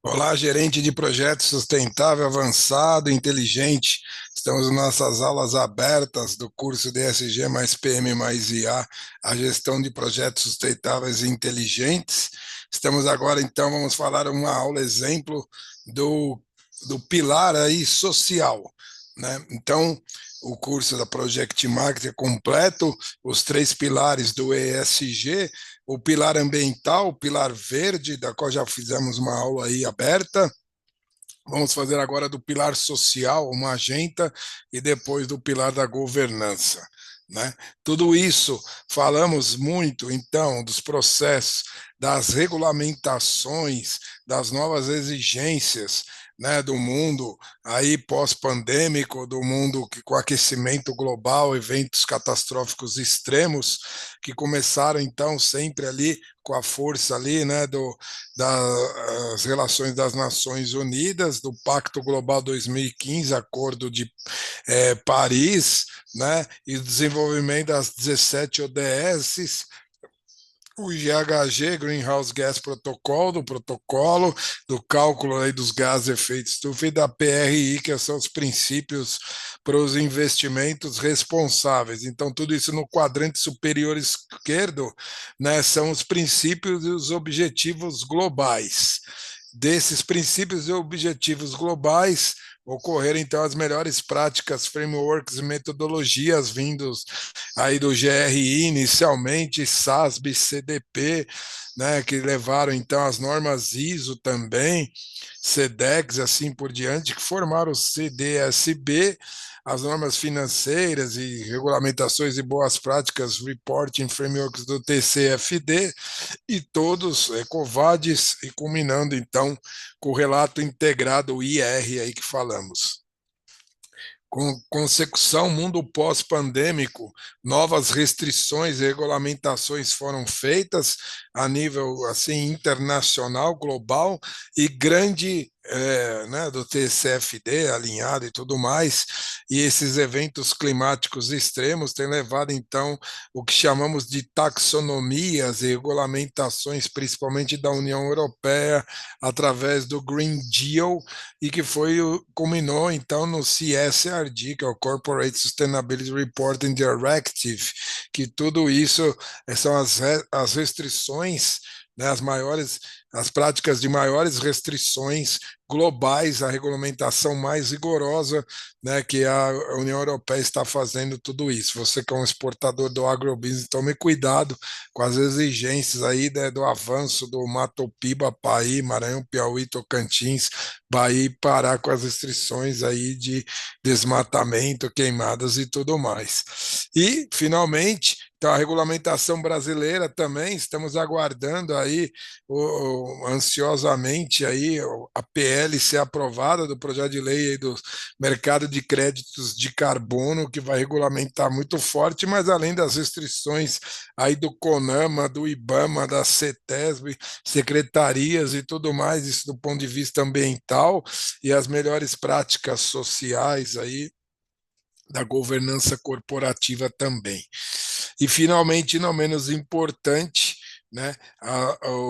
Olá, gerente de projeto sustentável, avançado, inteligente. Estamos nas nossas aulas abertas do curso DSG mais PM mais IA, a gestão de projetos sustentáveis e inteligentes. Estamos agora, então, vamos falar uma aula exemplo do, do pilar aí social, né? Então, o curso da Project Market é completo, os três pilares do ESG, o pilar ambiental, o pilar verde, da qual já fizemos uma aula aí aberta. Vamos fazer agora do pilar social, uma agenda, e depois do pilar da governança. Né? Tudo isso, falamos muito, então, dos processos, das regulamentações, das novas exigências, né, do mundo aí pós-pandêmico, do mundo que, com aquecimento global, eventos catastróficos extremos, que começaram, então, sempre ali com a força ali, né, das relações das Nações Unidas, do Pacto Global 2015, Acordo de Paris, né, e o desenvolvimento das 17 ODS, o GHG, Greenhouse Gas Protocol, do protocolo, do cálculo aí dos gases de efeito estufa e da PRI, que são os princípios para os investimentos responsáveis. Então, tudo isso no quadrante superior esquerdo, né, são os princípios e os objetivos globais. Desses princípios e objetivos globais, ocorreram então as melhores práticas, frameworks e metodologias vindos aí do GRI inicialmente, SASB, CDP, né, que levaram então as normas ISO também, SEDEX, assim por diante, que formaram o CDSB, as normas financeiras e regulamentações e boas práticas, reporting frameworks do TCFD, e todos ECOVADs, e culminando então com o relato integrado, o IR aí que falamos. Com consecução, mundo pós-pandêmico, novas restrições e regulamentações foram feitas a nível assim internacional, global, e grande né, do TCFD alinhado e tudo mais, e esses eventos climáticos extremos têm levado então o que chamamos de taxonomias e regulamentações, principalmente da União Europeia, através do Green Deal, e que foi culminou então no CSRD, que é o Corporate Sustainability Reporting Directive, que tudo isso são as restrições, né, as maiores, as práticas de maiores restrições globais, a regulamentação mais rigorosa, né, que a União Europeia está fazendo tudo isso. Você que é um exportador do agrobusiness, tome cuidado com as exigências aí, né, do avanço do Mato Piba, Paí, Maranhão, Piauí, Tocantins, Bahia e Pará, com as restrições aí de desmatamento, queimadas e tudo mais. E, finalmente, então, a regulamentação brasileira também, estamos aguardando aí ansiosamente aí a PL ser aprovada do projeto de lei aí do mercado de créditos de carbono, que vai regulamentar muito forte, mas além das restrições aí do CONAMA, do IBAMA, da CETESB, secretarias e tudo mais, isso do ponto de vista ambiental, e as melhores práticas sociais aí da governança corporativa também. E, finalmente, não menos importante, né,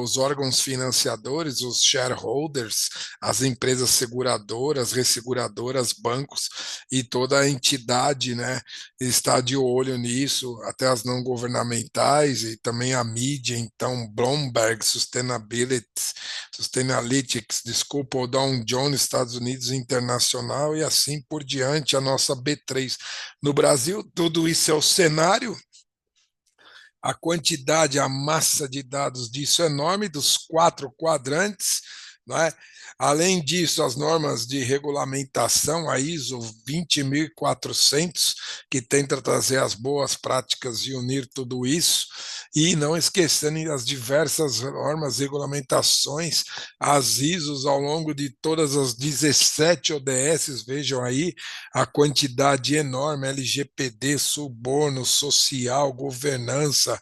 os órgãos financiadores, os shareholders, as empresas seguradoras, resseguradoras, bancos e toda a entidade, né, está de olho nisso, até as não governamentais e também a mídia, então Bloomberg, Sustainalytics, desculpa, o Dow Jones, Estados Unidos Internacional, e assim por diante, a nossa B3 no Brasil. Tudo isso é o cenário. A quantidade, a massa de dados disso é enorme, dos quatro quadrantes, não é? Além disso, as normas de regulamentação, a ISO 20400, que tenta trazer as boas práticas e unir tudo isso, e não esquecendo as diversas normas e regulamentações, as ISOs ao longo de todas as 17 ODS, vejam aí a quantidade enorme, LGPD, suborno, social, governança,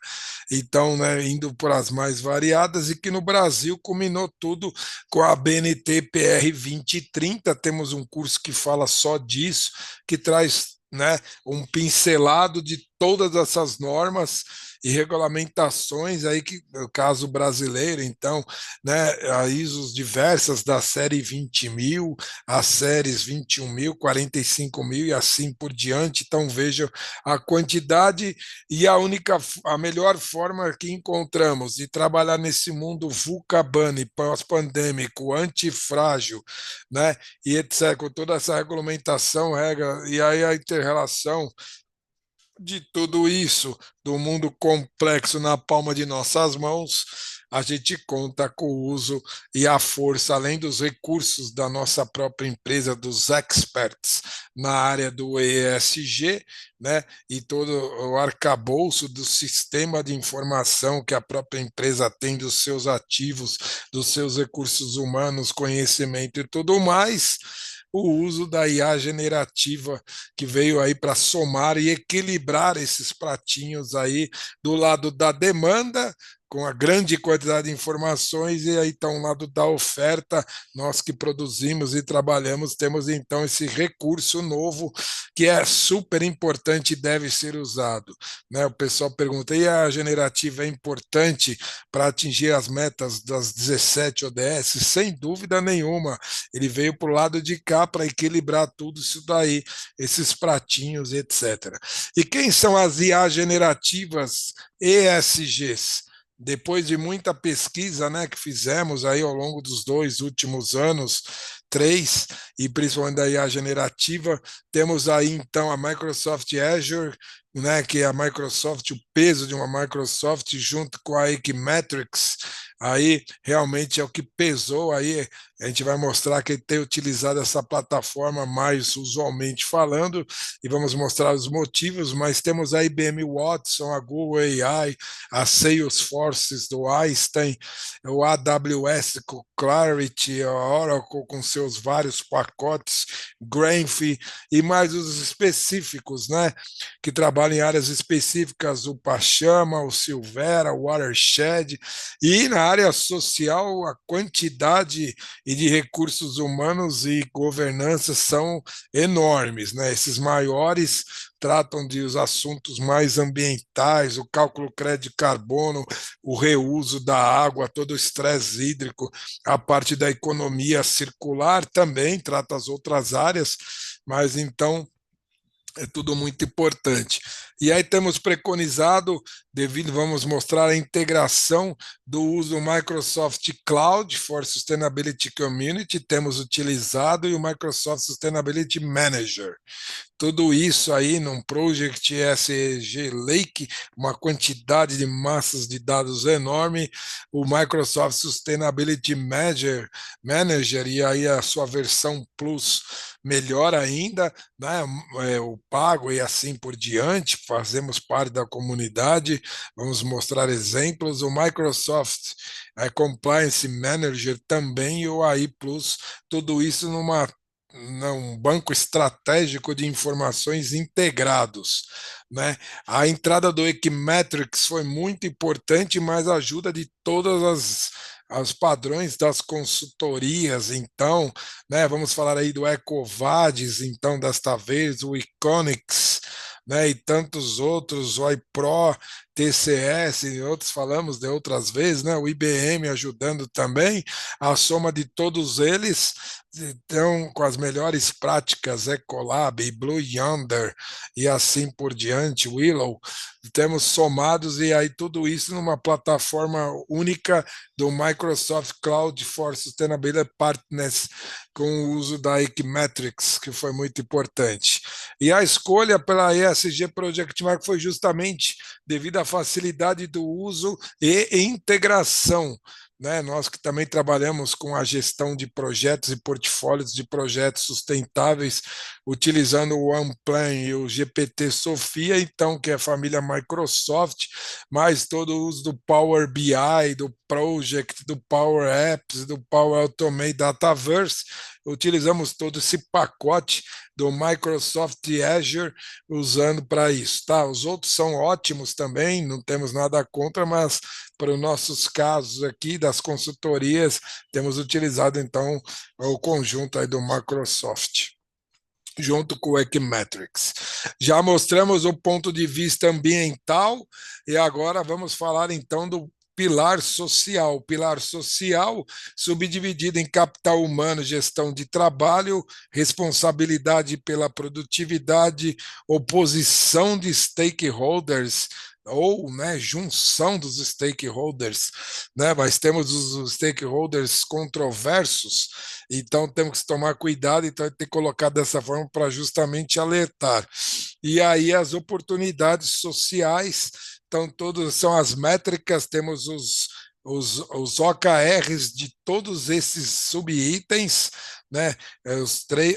então, né, indo para as mais variadas, e que no Brasil culminou tudo com a BNT PR 2030. Temos um curso que fala só disso, que traz, né, um pincelado de todas essas normas e regulamentações aí que no caso brasileiro, então, né, a ISOs diversas da série 20.000, as séries 21.000, 45.000 e assim por diante. Então veja a quantidade e a melhor forma que encontramos de trabalhar nesse mundo VUCA-BANI, pós-pandêmico, antifrágil, né, e etc., com toda essa regulamentação, regra, e aí a inter-relação de tudo isso, do mundo complexo na palma de nossas mãos, a gente conta com o uso e a força, além dos recursos da nossa própria empresa, dos experts na área do ESG, né, e todo o arcabouço do sistema de informação que a própria empresa tem dos seus ativos, dos seus recursos humanos, conhecimento e tudo mais, o uso da IA generativa que veio aí para somar e equilibrar esses pratinhos aí do lado da demanda, com a grande quantidade de informações, e aí está um lado da oferta, nós que produzimos e trabalhamos, temos então esse recurso novo que é super importante e deve ser usado. Né? O pessoal pergunta, e a generativa é importante para atingir as metas das 17 ODS? Sem dúvida nenhuma, ele veio para o lado de cá para equilibrar tudo isso daí, esses pratinhos, etc. E quem são as IA generativas ESGs? Depois de muita pesquisa, né, que fizemos aí ao longo dos 2 últimos anos, três, e principalmente da IA generativa, temos aí então a Microsoft Azure, né, que é a Microsoft, o peso de uma Microsoft junto com a Equimetrics, aí realmente é o que pesou aí. A gente vai mostrar que ele tem utilizado essa plataforma mais usualmente falando e vamos mostrar os motivos, mas temos a IBM Watson, a Google AI, a Salesforce do Einstein, o AWS com Clarity, a Oracle com seus vários pacotes, Graphene e mais os específicos, né, que trabalham em áreas específicas, o Pachama, o Silvera, o Watershed, e na área social a quantidade e de recursos humanos e governança são enormes, né? Esses maiores tratam de os assuntos mais ambientais, o cálculo crédito de carbono, o reuso da água, todo o estresse hídrico, a parte da economia circular também trata as outras áreas, mas então é tudo muito importante. E aí temos preconizado, devido, vamos mostrar a integração do uso do Microsoft Cloud for Sustainability Community, temos utilizado, e o Microsoft Sustainability Manager. Tudo isso aí num Project SEG Lake, uma quantidade de massas de dados enorme, o Microsoft Sustainability Manager e aí a sua versão Plus melhor ainda, né? O pago e assim por diante, fazemos parte da comunidade, vamos mostrar exemplos, o Microsoft Compliance Manager também e o AI Plus, tudo isso num banco estratégico de informações integrados, né? A entrada do Equimetrics foi muito importante, mas a ajuda de todas os padrões das consultorias, então, né, vamos falar aí do Ecovadis, então, desta vez, o Iconix, né, e tantos outros, o iPro, TCS e outros, falamos de outras vezes, né, o IBM ajudando também, a soma de todos eles, então, com as melhores práticas, Ecolab, Blue Yonder e assim por diante, Willow, temos somados e aí tudo isso numa plataforma única do Microsoft Cloud for Sustainability Partners, com o uso da Equimetrics, que foi muito importante. E a escolha pela ESG Project Mark foi justamente devido à facilidade do uso e integração, né? Nós que também trabalhamos com a gestão de projetos e portfólios de projetos sustentáveis, utilizando o OnePlan e o GPT Sofia, então, que é a família Microsoft, mais todo o uso do Power BI, do Project, do Power Apps, do Power Automate Dataverse, utilizamos todo esse pacote do Microsoft Azure usando para isso, tá? Os outros são ótimos também, não temos nada contra, mas para os nossos casos aqui das consultorias, temos utilizado então o conjunto aí do Microsoft. junto com o Equimetrics. Já mostramos o ponto de vista ambiental e agora vamos falar então do pilar social. O pilar social, subdividido em capital humano, gestão de trabalho, responsabilidade pela produtividade, oposição de stakeholders, ou junção dos stakeholders, mas temos os stakeholders controversos, então temos que tomar cuidado, então tem que colocar dessa forma para justamente alertar. E aí as oportunidades sociais, então todas são as métricas, temos os OKRs de todos esses subitens, né,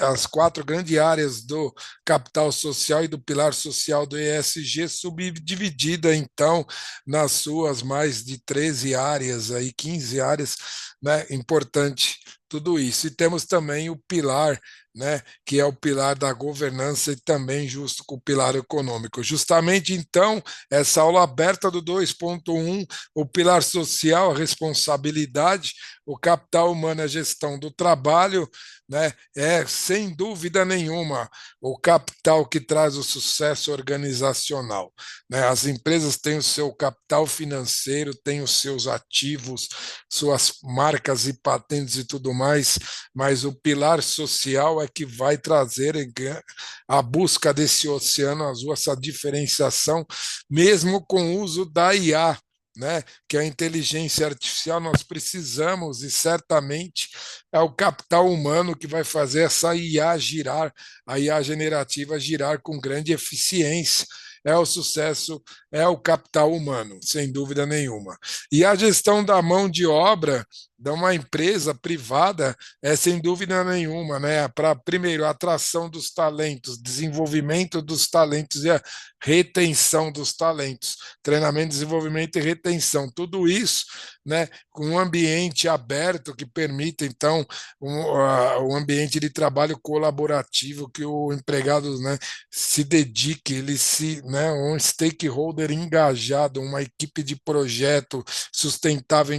as quatro grandes áreas do capital social e do pilar social do ESG, subdividida então nas suas mais de 13 áreas, aí 15 áreas, né, importante tudo isso. E temos também o pilar, que é o pilar da governança e também justo com o pilar econômico. Justamente então, essa aula aberta do 2.1, o pilar social, a responsabilidade, o capital humano, a gestão do trabalho, é sem dúvida nenhuma o capital que traz o sucesso organizacional. As empresas têm o seu capital financeiro, têm os seus ativos, suas marcas e patentes e tudo mais, mas o pilar social é que vai trazer a busca desse oceano azul, essa diferenciação, mesmo com o uso da IA, que é a inteligência artificial, nós precisamos, e certamente é o capital humano que vai fazer essa IA girar, a IA generativa girar com grande eficiência. É o sucesso, é o capital humano, sem dúvida nenhuma. E a gestão da mão de obra de uma empresa privada é sem dúvida nenhuma, para primeiro a atração dos talentos, desenvolvimento dos talentos e a retenção dos talentos, treinamento, desenvolvimento e retenção, tudo isso, com um ambiente aberto que permita então um ambiente de trabalho colaborativo que o empregado, se dedique, ele se, um stakeholder engajado, uma equipe de projeto sustentável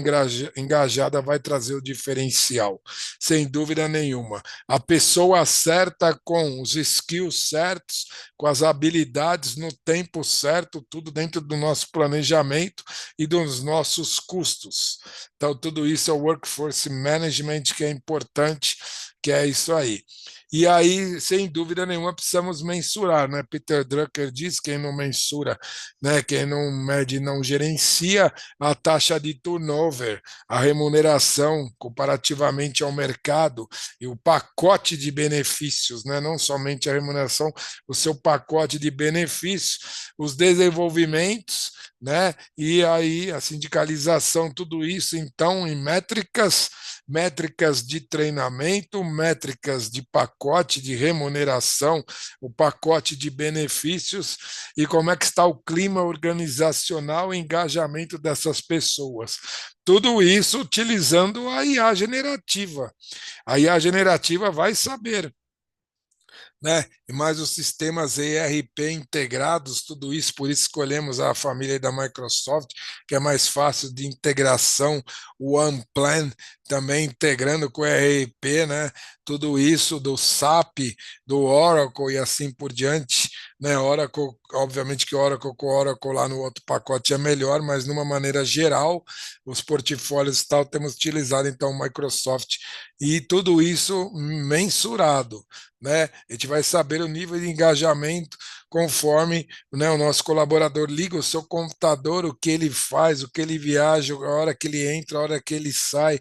engajada vai trazer o diferencial, sem dúvida nenhuma. A pessoa certa com os skills certos, com as habilidades no tempo certo, tudo dentro do nosso planejamento e dos nossos custos. Então, tudo isso é o workforce management que é importante, que é isso aí. E aí, sem dúvida nenhuma, precisamos mensurar, Peter Drucker diz, quem não mensura, quem não mede, não gerencia a taxa de turnover, a remuneração comparativamente ao mercado e o pacote de benefícios, não somente a remuneração, o seu pacote de benefícios, os desenvolvimentos, e aí a sindicalização, tudo isso, então, em métricas de treinamento, métricas de pacote de remuneração, o pacote de benefícios e como é que está o clima organizacional e engajamento dessas pessoas. Tudo isso utilizando a IA generativa. A IA generativa vai saber, e mais os sistemas ERP integrados, tudo isso, por isso escolhemos a família da Microsoft, que é mais fácil de integração, o OnePlan também integrando com o ERP, tudo isso do SAP, do Oracle e assim por diante, Oracle, obviamente que Oracle com Oracle lá no outro pacote é melhor, mas de uma maneira geral, os portfólios e tal, temos utilizado então o Microsoft e tudo isso mensurado, a gente vai saber o nível de engajamento conforme, o nosso colaborador liga o seu computador, o que ele faz, o que ele viaja, a hora que ele entra, a hora que ele sai,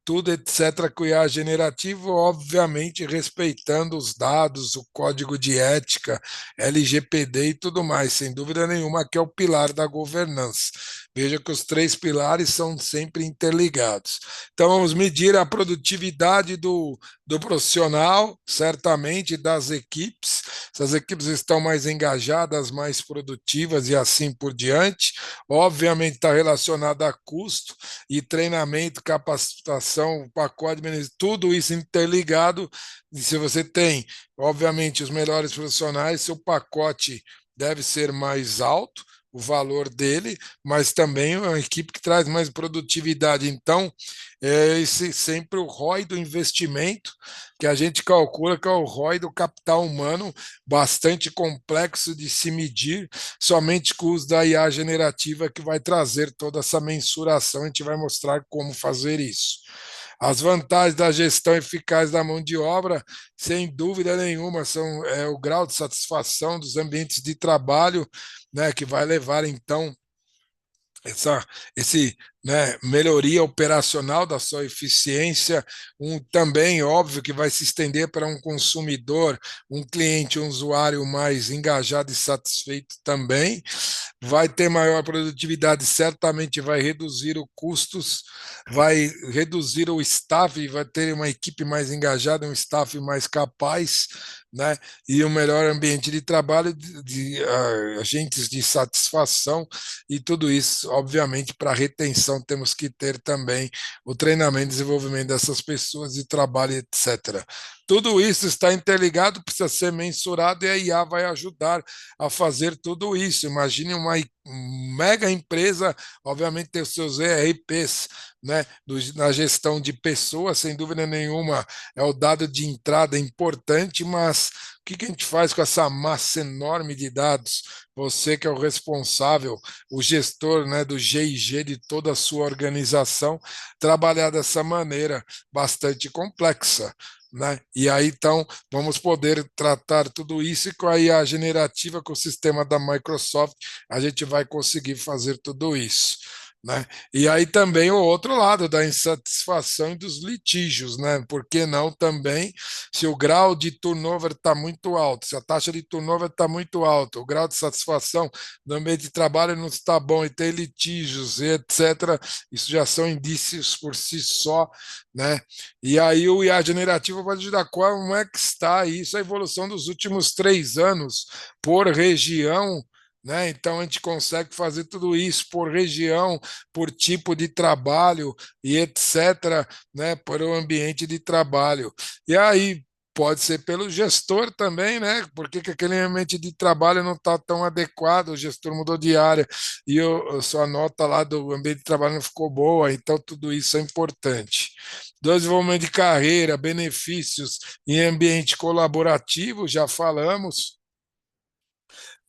tudo, etc., com IA generativo, obviamente respeitando os dados, o código de ética, LGPD e tudo mais, sem dúvida nenhuma, que é o pilar da governança. Veja que os três pilares são sempre interligados. Então, vamos medir a produtividade do profissional, certamente, das equipes. Se as equipes estão mais engajadas, mais produtivas e assim por diante, obviamente está relacionado a custo e treinamento, capacitação, pacote, tudo isso interligado. E se você tem, obviamente, os melhores profissionais, seu pacote deve ser mais alto, o valor dele, mas também uma equipe que traz mais produtividade. Então, é esse sempre o ROI do investimento, que a gente calcula que é o ROI do capital humano, bastante complexo de se medir, somente com o uso da IA generativa que vai trazer toda essa mensuração, a gente vai mostrar como fazer isso. As vantagens da gestão eficaz da mão de obra, sem dúvida nenhuma, são o grau de satisfação dos ambientes de trabalho, né, que vai levar então essa esse, né, melhoria operacional da sua eficiência, também óbvio que vai se estender para um consumidor, um cliente, um usuário mais engajado e satisfeito também, vai ter maior produtividade, certamente vai reduzir os custos, vai reduzir o staff, vai ter uma equipe mais engajada, um staff mais capaz, né? E um melhor ambiente de trabalho, agentes de satisfação, e tudo isso, obviamente, para retenção temos que ter também o treinamento e desenvolvimento dessas pessoas de trabalho, etc. Tudo isso está interligado, precisa ser mensurado e a IA vai ajudar a fazer tudo isso. Imagine uma mega empresa, obviamente tem os seus ERPs, né, na gestão de pessoas, sem dúvida nenhuma, é o dado de entrada importante, mas o que a gente faz com essa massa enorme de dados? Você que é o responsável, o gestor, né, do G&G de toda a sua organização, trabalhar dessa maneira bastante complexa. Né? E aí, então, vamos poder tratar tudo isso e com a IA generativa, com o sistema da Microsoft, a gente vai conseguir fazer tudo isso. Né? E aí também o outro lado da insatisfação e dos litígios, né? Por que não também, se o grau de turnover está muito alto, se a taxa de turnover está muito alta, o grau de satisfação no ambiente de trabalho não está bom e tem litígios, etc., isso já são indícios por si só, né? E aí o IA generativo vai ajudar como é que está isso, a evolução dos últimos 3 anos por região, né? Então a gente consegue fazer tudo isso por região, por tipo de trabalho e etc., né? Por o ambiente de trabalho. E aí pode ser pelo gestor também, né? Porque que aquele ambiente de trabalho não está tão adequado, o gestor mudou de área e a sua nota lá do ambiente de trabalho não ficou boa, então tudo isso é importante. Desenvolvimento de carreira, benefícios em ambiente colaborativo, já falamos,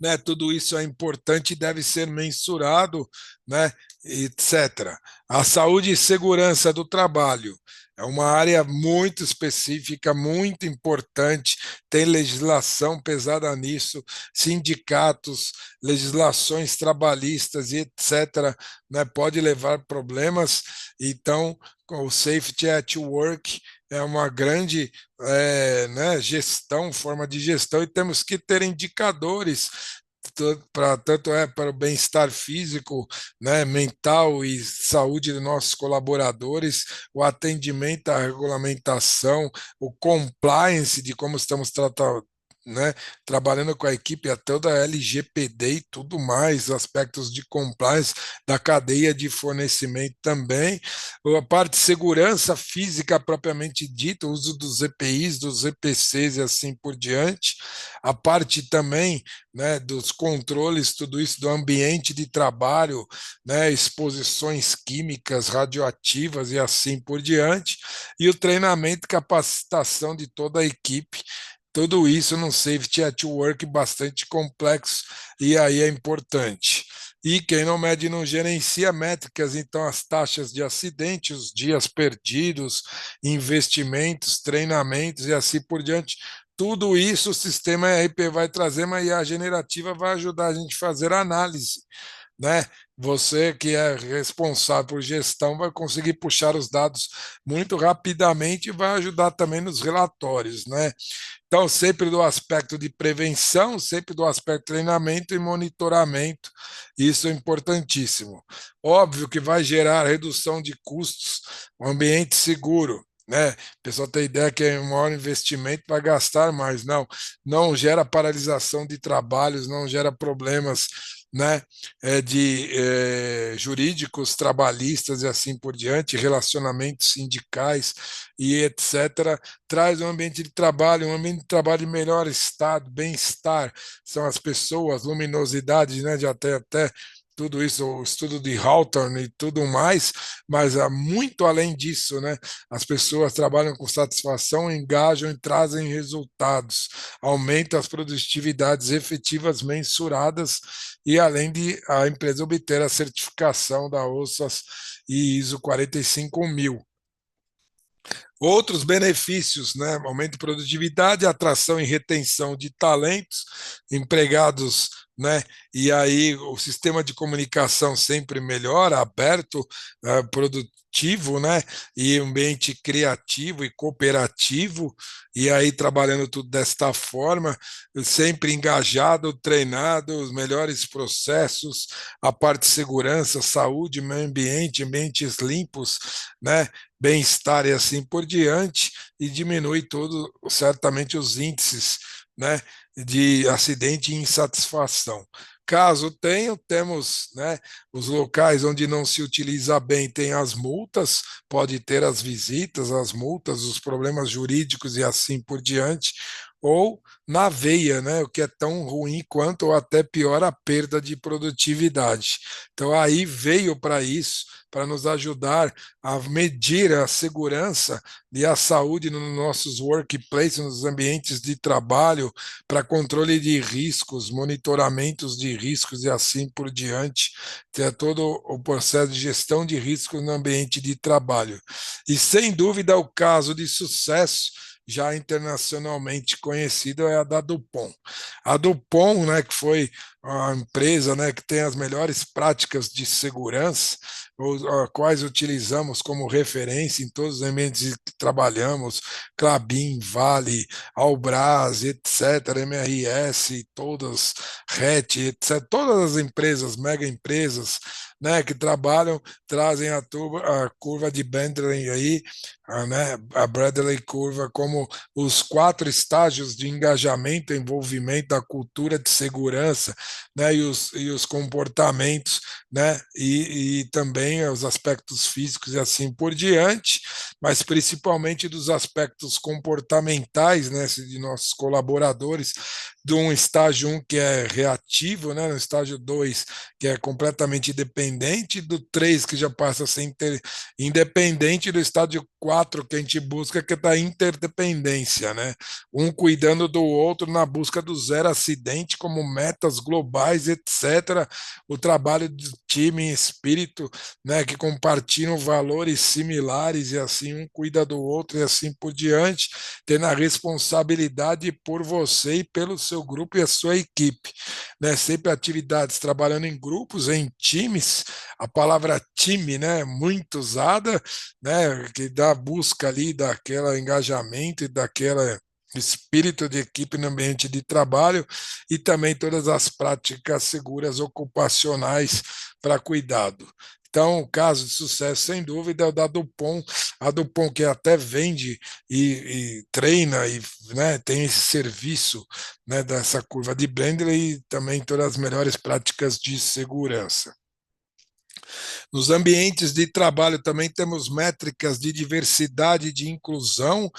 né? Tudo isso é importante e deve ser mensurado, né? Etc. A saúde e segurança do trabalho é uma área muito específica, muito importante, tem legislação pesada nisso, sindicatos, legislações trabalhistas e etc., né? Pode levar problemas, então o Safety at Work é uma grande né, gestão, forma de gestão, e temos que ter indicadores para tanto para o bem-estar físico, né, mental e saúde dos nossos colaboradores, o atendimento à regulamentação, o compliance de como estamos tratando, né, trabalhando com a equipe até da LGPD e tudo mais, aspectos de compliance da cadeia de fornecimento também, a parte de segurança física propriamente dita, o uso dos EPIs, dos EPCs e assim por diante, a parte também, né, dos controles, tudo isso do ambiente de trabalho, né, exposições químicas, radioativas e assim por diante, e o treinamento e capacitação de toda a equipe, tudo isso num safety at work bastante complexo, e aí é importante. E quem não mede não gerencia métricas, então as taxas de acidente, os dias perdidos, investimentos, treinamentos e assim por diante, tudo isso o sistema ERP vai trazer, mas a generativa vai ajudar a gente a fazer análise, né? Você que é responsável por gestão vai conseguir puxar os dados muito rapidamente e vai ajudar também nos relatórios, né? Então, sempre do aspecto de prevenção, sempre do aspecto de treinamento e monitoramento, isso é importantíssimo. Óbvio que vai gerar redução de custos, um ambiente seguro, né? O pessoal tem ideia que é um maior investimento vai gastar mais. Não, não gera paralisação de trabalhos, não gera problemas né, jurídicos, trabalhistas e assim por diante, relacionamentos sindicais e etc., traz um ambiente de trabalho de melhor estado, bem-estar, são as pessoas, luminosidade, né, de até tudo isso, o estudo de Hawthorne e tudo mais, mas há muito além disso, né? As pessoas trabalham com satisfação, engajam e trazem resultados, aumentam as produtividades efetivas mensuradas e além de a empresa obter a certificação da OSAS e ISO 45000. Outros benefícios, né? Aumento de produtividade, atração e retenção de talentos, empregados, né? E aí o sistema de comunicação sempre melhor, aberto, produtivo, né? E ambiente criativo e cooperativo, e aí trabalhando tudo desta forma, sempre engajado, treinado, os melhores processos, a parte de segurança, saúde, meio ambiente, ambientes limpos, né? Bem-estar e assim por diante, e diminui todo, certamente, os índices, né, de acidente e insatisfação. Caso tenha, temos, né, os locais onde não se utiliza bem, tem as multas, pode ter as visitas, as multas, os problemas jurídicos e assim por diante, ou na veia, né, o que é tão ruim quanto ou até pior a perda de produtividade. Então aí veio para isso, para nos ajudar a medir a segurança e a saúde nos nossos workplaces, nos ambientes de trabalho, para controle de riscos, monitoramentos de riscos e assim por diante, ter todo o processo de gestão de riscos no ambiente de trabalho. E sem dúvida o caso de sucesso já internacionalmente conhecido é a da Dupont. A Dupont, né, que foi a empresa, né, que tem as melhores práticas de segurança, quais utilizamos como referência em todos os ambientes que trabalhamos, Klabin, Vale, Albras, etc., MRS, todas, RET, etc., todas as empresas, mega empresas, né, que trabalham, trazem a curva de Bentley aí, né, a Bradley Curva, como os 4 estágios de engajamento, envolvimento da cultura de segurança, né, e os comportamentos, né, e também os aspectos físicos e assim por diante, mas principalmente dos aspectos comportamentais, né, de nossos colaboradores, de um estágio 1 que é reativo, né, no estágio 2 que é completamente dependente, do 3 que já passa a ser independente, do estágio 4 que a gente busca, que é da interdependência, né, um cuidando do outro na busca do zero acidente como metas globais, etc., o trabalho do time em espírito, né, que compartilham valores similares e assim um cuida do outro e assim por diante, tendo a responsabilidade por você e pelo seu grupo e a sua equipe, né, sempre atividades trabalhando em grupos, em times, a palavra time, né, muito usada, né, que dá a busca ali daquele engajamento e daquela espírito de equipe no ambiente de trabalho e também todas as práticas seguras ocupacionais para cuidado. Então, o caso de sucesso, sem dúvida, é o da Dupont, a Dupont que até vende e treina e, né, tem esse serviço, né, dessa curva de Blendler e também todas as melhores práticas de segurança. Nos ambientes de trabalho também temos métricas de diversidade e de inclusão,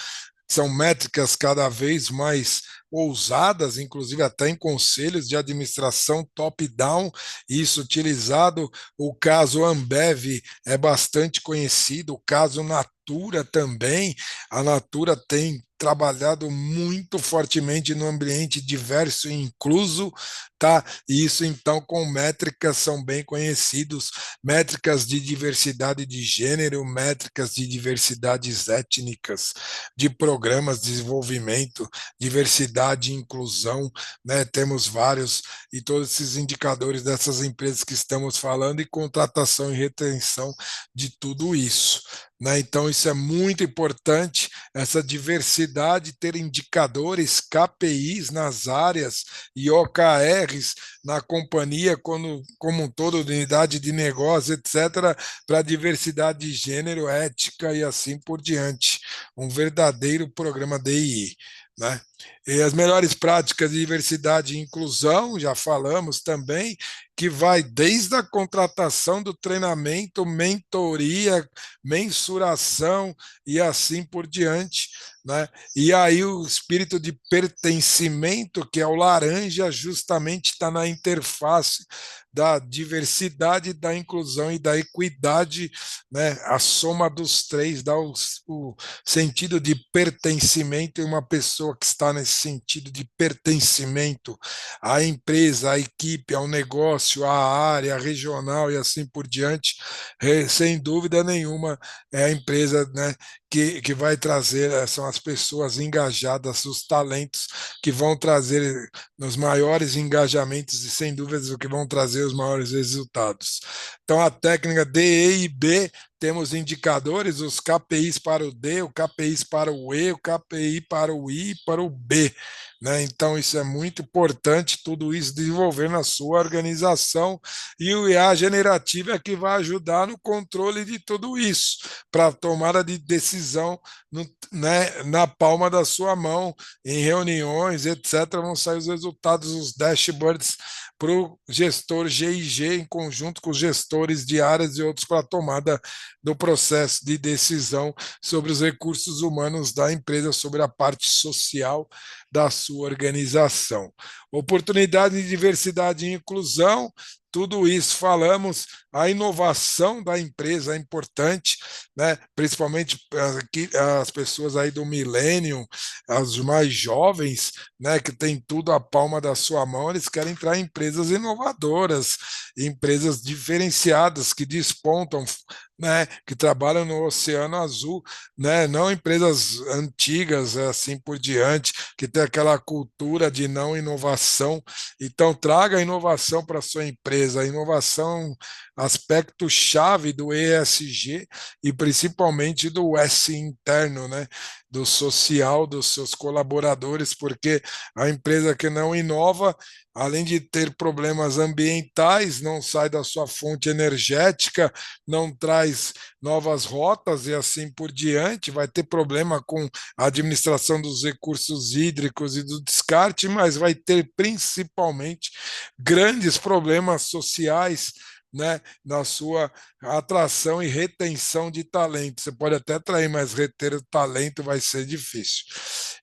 são métricas cada vez mais ousadas, inclusive até em conselhos de administração top-down, isso utilizado, o caso Ambev é bastante conhecido, o caso Natura também, a Natura tem trabalhado muito fortemente no ambiente diverso e incluso, tá? E isso então com métricas são bem conhecidos, métricas de diversidade de gênero, métricas de diversidades étnicas, de programas de desenvolvimento, diversidade e inclusão, né? Temos vários e todos esses indicadores dessas empresas que estamos falando e contratação e retenção de tudo isso. Né? Então, isso é muito importante, essa diversidade, ter indicadores, KPIs nas áreas e OKRs na companhia, como um todo, unidade de negócio, etc., para diversidade de gênero, ética e assim por diante. Um verdadeiro programa DI. Né? E as melhores práticas de diversidade e inclusão, já falamos também, que vai desde a contratação do treinamento, mentoria, mensuração e assim por diante, né? E aí o espírito de pertencimento, que é o laranja, justamente está na interface da diversidade, da inclusão e da equidade, né? A soma dos três dá o sentido de pertencimento, e uma pessoa que está nesse sentido de pertencimento à empresa, à equipe, ao negócio, à área regional e assim por diante, sem dúvida nenhuma, é a empresa, né, que vai trazer, são as pessoas engajadas, os talentos que vão trazer nos maiores engajamentos e, sem dúvidas, o que vão trazer os maiores resultados. Então, a técnica D, E e B, temos indicadores, os KPIs para o D, o KPIs para o E, o KPI para o I e para o B. Né? Então, isso é muito importante, tudo isso desenvolver na sua organização, e o IA generativo é que vai ajudar no controle de tudo isso, para a tomada de decisão no, né, na palma da sua mão, em reuniões, etc. Vão sair os resultados, os dashboards para o gestor GIG, em conjunto com os gestores de áreas e outros, para a tomada do processo de decisão sobre os recursos humanos da empresa, sobre a parte social da sua organização. Oportunidade de diversidade e inclusão, tudo isso falamos, a inovação da empresa é importante, né? Principalmente aqui, as pessoas aí do milênio, as mais jovens, né, que tem tudo à palma da sua mão, eles querem entrar em empresas inovadoras, empresas diferenciadas, que despontam, né, que trabalham no Oceano Azul, né, não empresas antigas, assim por diante, que tem aquela cultura de não inovação. Então, traga a inovação para a sua empresa. A inovação, aspecto chave do ESG e principalmente do S interno, né, do social dos seus colaboradores, porque a empresa que não inova, além de ter problemas ambientais, não sai da sua fonte energética, não traz novas rotas e assim por diante, vai ter problema com a administração dos recursos hídricos e do descarte, mas vai ter principalmente grandes problemas sociais, né, na sua atração e retenção de talento. Você pode até atrair, mas reter o talento vai ser difícil.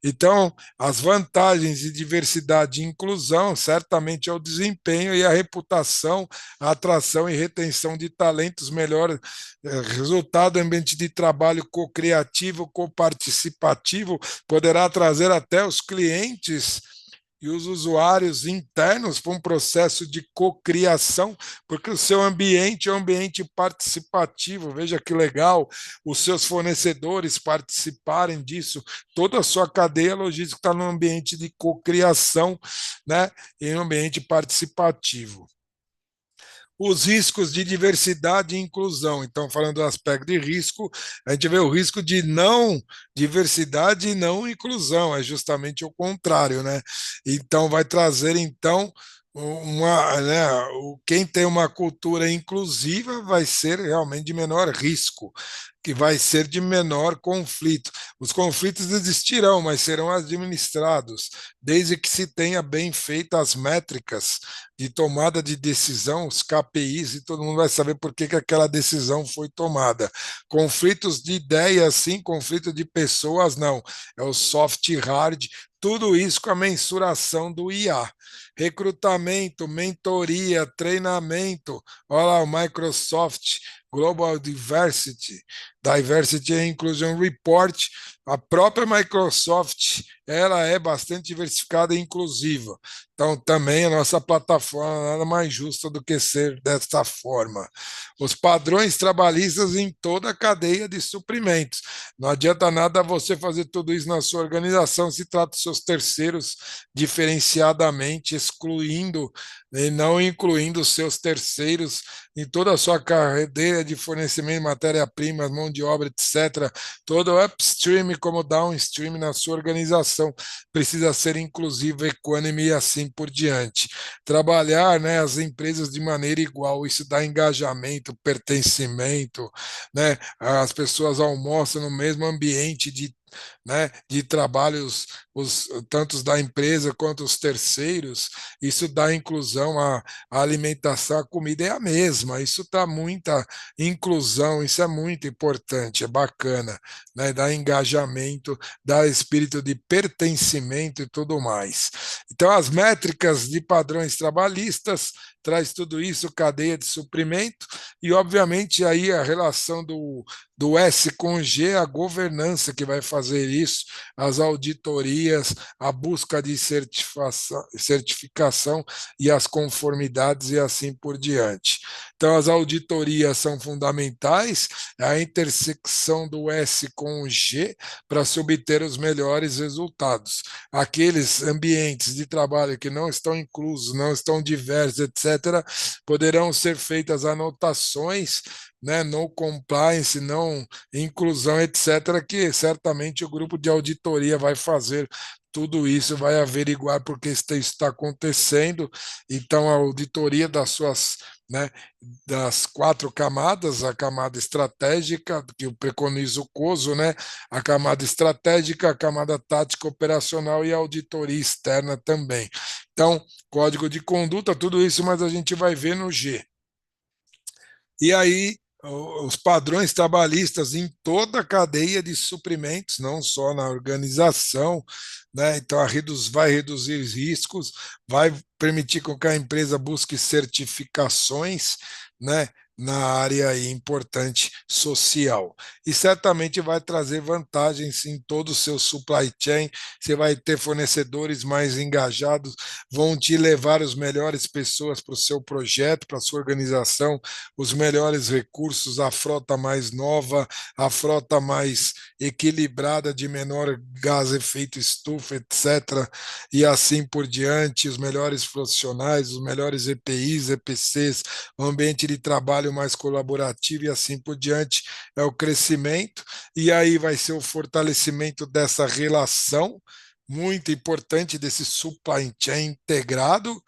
Então, as vantagens de diversidade e inclusão certamente é o desempenho e a reputação, a atração e retenção de talentos, melhor resultado, ambiente de trabalho co-criativo, co-participativo, poderá trazer até os clientes e os usuários internos para um processo de cocriação, porque o seu ambiente é um ambiente participativo. Veja que legal, os seus fornecedores participarem disso, toda a sua cadeia logística está num ambiente de cocriação, né, em um ambiente participativo. Os riscos de diversidade e inclusão. Então, falando do aspecto de risco, a gente vê o risco de não diversidade e não inclusão, é justamente o contrário, né? Então, vai trazer, então, né, quem tem uma cultura inclusiva vai ser realmente de menor risco, que vai ser de menor conflito. Os conflitos existirão, mas serão administrados, desde que se tenha bem feito as métricas de tomada de decisão, os KPIs, e todo mundo vai saber por que aquela decisão foi tomada. Conflitos de ideias, sim, conflito de pessoas, não. É o soft e hard, tudo isso com a mensuração do IA. Recrutamento, mentoria, treinamento. Olha lá o Microsoft Global Diversity and Inclusion Report. A própria Microsoft, ela é bastante diversificada e inclusiva. Então, também a nossa plataforma nada mais justa do que ser dessa forma. Os padrões trabalhistas em toda a cadeia de suprimentos. Não adianta nada você fazer tudo isso na sua organização se trata dos seus terceiros diferenciadamente, excluindo e não incluindo os seus terceiros em toda a sua cadeia de fornecimento de matéria-prima, mão de obra, etc. Todo upstream como downstream na sua organização precisa ser inclusivo, equânime e assim por diante. Trabalhar, né, as empresas de maneira igual, isso dá engajamento, pertencimento, né? As pessoas almoçam no mesmo ambiente de né, de trabalhos, tantos da empresa quanto os terceiros, isso dá inclusão à alimentação, a comida é a mesma, isso dá muita inclusão, isso é muito importante, é bacana, né, dá engajamento, dá espírito de pertencimento e tudo mais. Então, as métricas de padrões trabalhistas traz tudo isso, cadeia de suprimento, e obviamente aí a relação do S com G, a governança que vai fazer isso, as auditorias, a busca de certificação e as conformidades e assim por diante. Então, as auditorias são fundamentais, a intersecção do S com o G para se obter os melhores resultados. Aqueles ambientes de trabalho que não estão inclusos, não estão diversos, etc., poderão ser feitas anotações, né, no compliance, não inclusão, etc., que certamente o grupo de auditoria vai fazer tudo isso, vai averiguar por que isso está acontecendo. Então, a auditoria das suas, né, das 4 camadas, a camada estratégica, que eu preconizo o COSO, né, a camada estratégica, a camada tática operacional e a auditoria externa também. Então, código de conduta, tudo isso, mas a gente vai ver no G. E aí, os padrões trabalhistas em toda a cadeia de suprimentos, não só na organização, né? Então, vai reduzir riscos, vai permitir com que a empresa busque certificações, né? Na área aí importante social. E certamente vai trazer vantagens em todo o seu supply chain. Você vai ter fornecedores mais engajados, vão te levar as melhores pessoas para o seu projeto, para a sua organização, os melhores recursos, a frota mais nova, a frota mais equilibrada, de menor gás efeito estufa, etc. E assim por diante, os melhores profissionais, os melhores EPIs, EPCs, o ambiente de trabalho mais colaborativo e assim por diante, é o crescimento. E aí vai ser o fortalecimento dessa relação muito importante desse supply chain integrado,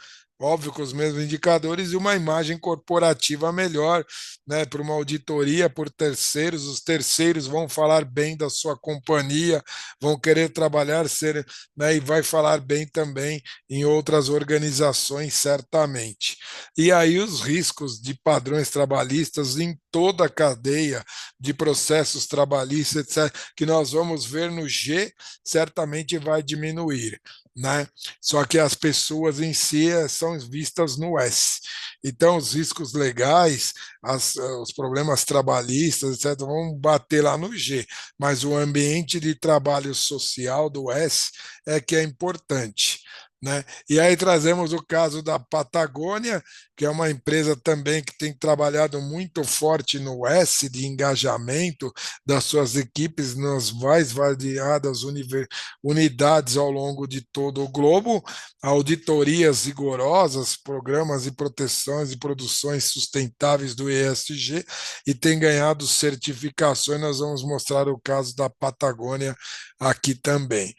óbvio com os mesmos indicadores, e uma imagem corporativa melhor, né, para uma auditoria por terceiros. Os terceiros vão falar bem da sua companhia, vão querer trabalhar, né, e vai falar bem também em outras organizações, certamente. E aí os riscos de padrões trabalhistas em toda a cadeia de processos trabalhistas, etc., que nós vamos ver no G, certamente vai diminuir, né? Só que as pessoas em si são vistas no S. Então, os riscos legais, os problemas trabalhistas, etc., vão bater lá no G, mas o ambiente de trabalho social do S é que é importante. Né? E aí trazemos o caso da Patagônia, que é uma empresa também que tem trabalhado muito forte no S de engajamento das suas equipes nas mais variadas unidades ao longo de todo o globo, auditorias rigorosas, programas de proteções e produções sustentáveis do ESG, e tem ganhado certificações. Nós vamos mostrar o caso da Patagônia aqui também.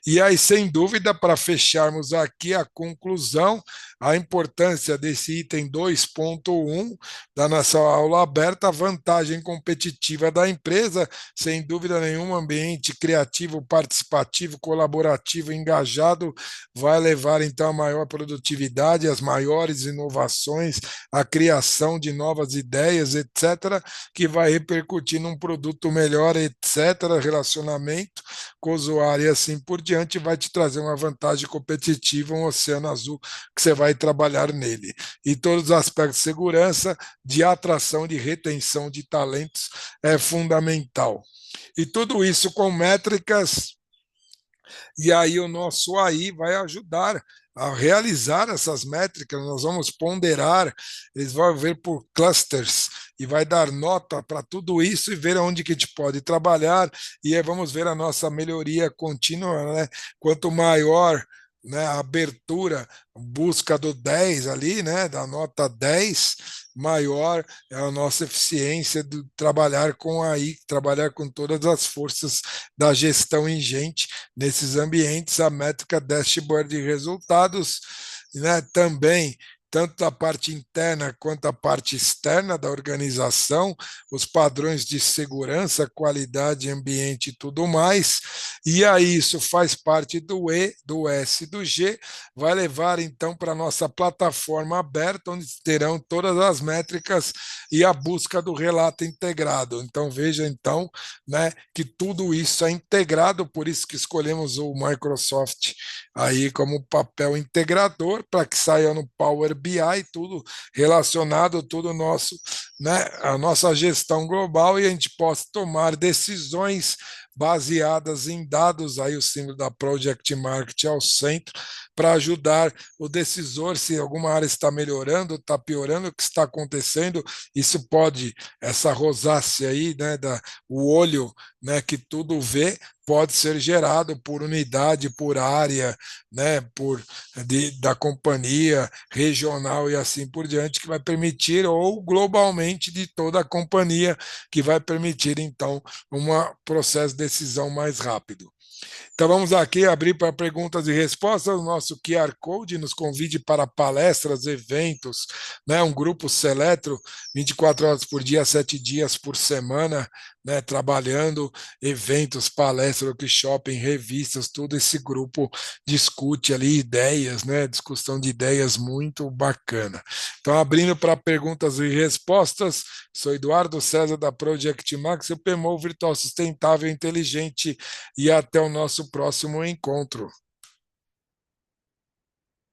E aí, sem dúvida, para fecharmos aqui a conclusão, a importância desse item 2.1 da nossa aula aberta, a vantagem competitiva da empresa, sem dúvida nenhuma, ambiente criativo, participativo, colaborativo, engajado, vai levar então a maior produtividade, as maiores inovações, a criação de novas ideias, etc., que vai repercutir num produto melhor, etc., relacionamento com o usuário e assim por diante, vai te trazer uma vantagem competitiva, um oceano azul que você vai trabalhar nele. E todos os aspectos de segurança, de atração, de retenção de talentos é fundamental. E tudo isso com métricas, e aí o nosso AI vai ajudar a realizar essas métricas. Nós vamos ponderar, eles vão ver por clusters e vai dar nota para tudo isso e ver onde que a gente pode trabalhar, e aí vamos ver a nossa melhoria contínua, né? Quanto maior, né, a abertura, busca do 10 ali, né, da nota 10, maior é a nossa eficiência de trabalhar com AI, trabalhar com todas as forças da gestão ingente nesses ambientes. A métrica dashboard de resultados, né, também tanto da parte interna quanto da parte externa da organização, os padrões de segurança, qualidade, ambiente e tudo mais. E aí isso faz parte do E, do S e do G, vai levar então para a nossa plataforma aberta, onde terão todas as métricas e a busca do relato integrado. Então veja então, né, que tudo isso é integrado, por isso que escolhemos o Microsoft aí como papel integrador para que saia no Power BI tudo relacionado, tudo nosso, né, a nossa gestão global e a gente possa tomar decisões baseadas em dados, aí o símbolo da Project Market ao centro, para ajudar o decisor se alguma área está melhorando, está piorando, o que está acontecendo. Isso pode, essa rosácea aí, né, o olho, né, que tudo vê, pode ser gerado por unidade, por área, né, da companhia regional e assim por diante, que vai permitir, ou globalmente de toda a companhia, que vai permitir, então, um processo de decisão mais rápido. Então vamos aqui abrir para perguntas e respostas. O nosso QR Code nos convide para palestras, eventos, né? Um grupo seleto, 24 horas por dia, 7 dias por semana, né? Trabalhando, eventos, palestras, workshop, revistas, tudo esse grupo discute ali ideias, né? Discussão de ideias muito bacana. Então, abrindo para perguntas e respostas, sou Eduardo César da Project Max, o PMO Virtual Sustentável e Inteligente, e até o nosso próximo encontro.